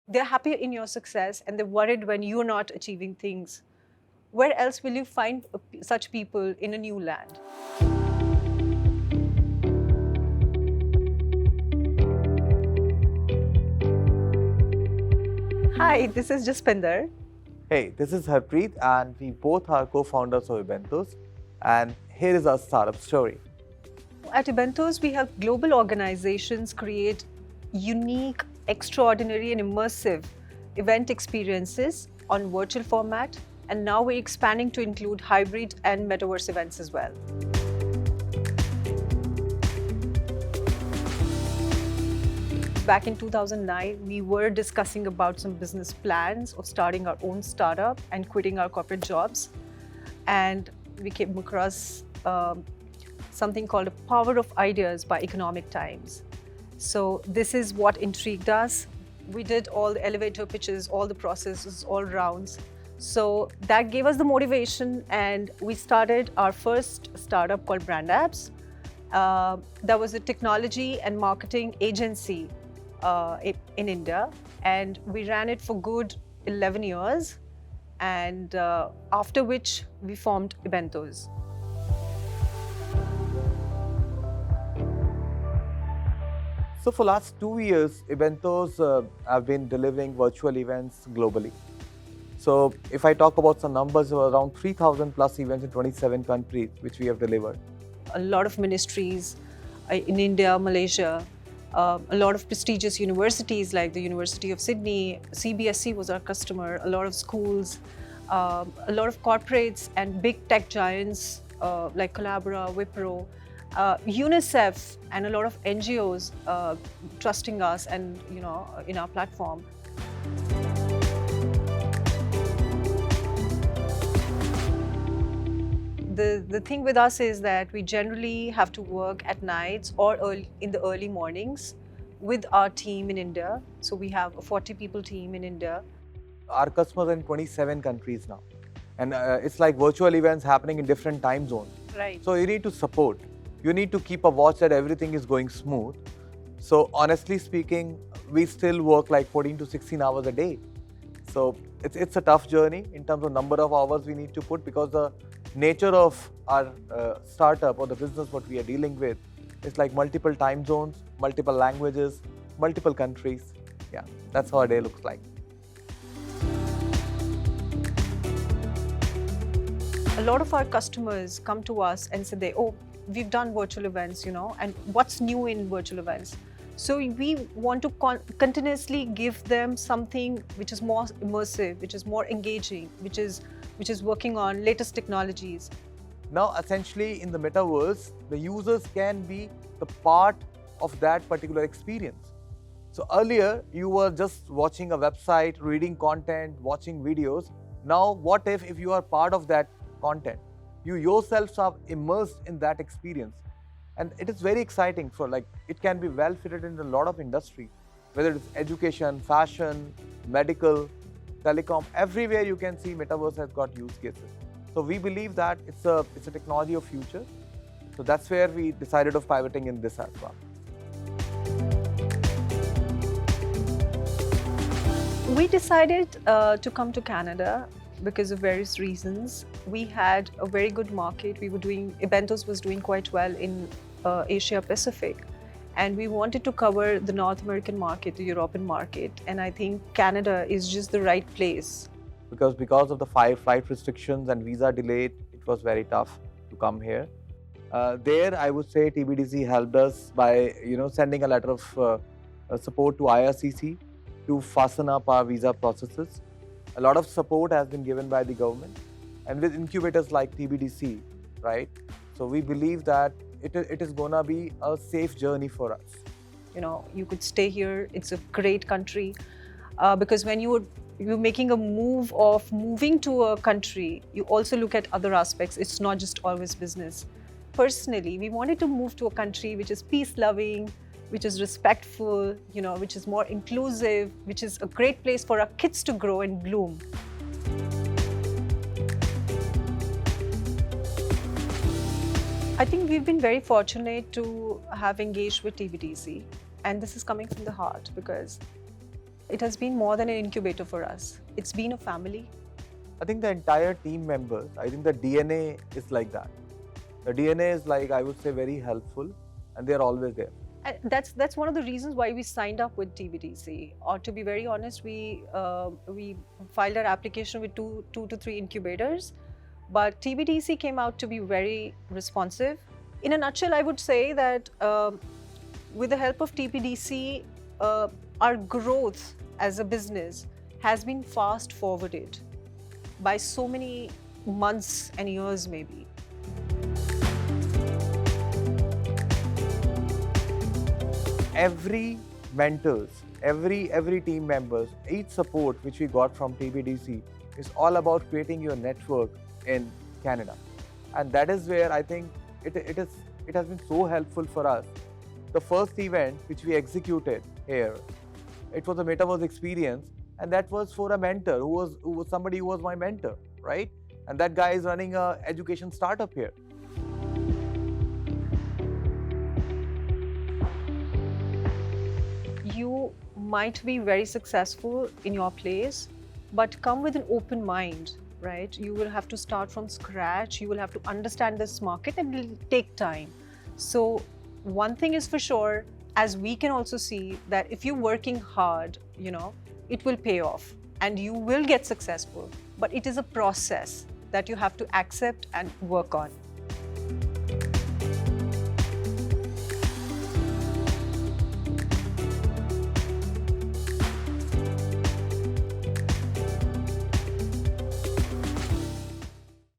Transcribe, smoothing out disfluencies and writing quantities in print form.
They're happy in your success and they're worried when you're not achieving things. Where else will you find such people in a new land? Hi, this is Jaspinder. Hey, this is Harpreet, and we both are co-founders of Ubentos, and here is our startup story. At Ubentos, we help global organizations create unique, extraordinary, and immersive event experiences on virtual format, and now we're expanding to include hybrid and metaverse events as well. Back in 2009, we were discussing about some business plans of starting our own startup and quitting our corporate jobs. And we came across something called a power of ideas by Economic Times. So this is what intrigued us. We did all the elevator pitches, all the processes, all rounds. So that gave us the motivation, and we started our first startup called Brand Apps. That was a technology and marketing agency in India, and we ran it for good 11 years, and after which we formed Ubentos. So for last 2 years, Ubentos have been delivering virtual events globally. So if I talk about some numbers, around 3,000 plus events in 27 countries, which we have delivered. A lot of ministries in India, Malaysia, a lot of prestigious universities like the University of Sydney, CBSE was our customer, a lot of schools, a lot of corporates and big tech giants like Collabora, Wipro, UNICEF, and a lot of NGOs trusting us and in our platform. The thing with us is that we generally have to work at nights or in the early mornings with our team in India. So we have a 40 people team in India. Our customers are in 27 countries now. And it's like virtual events happening in different time zones. Right. So you need to support. You need to keep a watch that everything is going smooth. So honestly speaking, we still work like 14 to 16 hours a day. So it's a tough journey in terms of number of hours we need to put, because the nature of our startup or the business what we are dealing with is like multiple time zones, multiple languages, multiple countries. Yeah, that's how a day looks like. A lot of our customers come to us and say, oh, we've done virtual events, and what's new in virtual events? So we want to continuously give them something which is more immersive, which is more engaging, which is working on latest technologies. Now, essentially in the metaverse, the users can be the part of that particular experience. So earlier, you were just watching a website, reading content, watching videos. Now, what if you are part of that content? You yourselves are immersed in that experience. And it is very exciting it can be well fitted in a lot of industry, whether it's education, fashion, medical, telecom, everywhere you can see metaverse has got use cases. So we believe that it's a technology of future. So that's where we decided of pivoting in this as well. We decided to come to Canada because of various reasons. We had a very good market. Ubentos was doing quite well in Asia Pacific, and we wanted to cover the North American market, the European market, and I think Canada is just the right place. Because of the flight restrictions and visa delay, it was very tough to come here. There, I would say TBDC helped us by sending a letter of support to IRCC to fasten up our visa processes. A lot of support has been given by the government, and with incubators like TBDC, right? So we believe that it is gonna be a safe journey for us. You could stay here. It's a great country because when you're making a move of moving to a country, you also look at other aspects. It's not just always business. Personally, we wanted to move to a country which is peace-loving, which is respectful, which is more inclusive, which is a great place for our kids to grow and bloom. I think we've been very fortunate to have engaged with TBDC, and this is coming from the heart because It has been more than an incubator for us. It's been a family. I think the entire team members, I think the DNA is like that. The DNA is like, I would say, very helpful, and they're always there. And that's one of the reasons why we signed up with TBDC. Or to be very honest, we filed our application with two to three incubators, but TBDC came out to be very responsive. In a nutshell, I would say that with the help of TBDC, our growth as a business has been fast forwarded by so many months and years, maybe. Every mentors, every team members, each support which we got from TBDC is all about creating your network in Canada, and that is where I think it has been so helpful for us. The first event which we executed here, it was a metaverse experience, and that was for a mentor who was somebody who was my mentor, right? And that guy is running a education startup here. You might be very successful in your place, but come with an open mind, right? You will have to start from scratch. You will have to understand this market, and it will take time. So one thing is for sure, as we can also see, that if you're working hard, it will pay off and you will get successful. But it is a process that you have to accept and work on.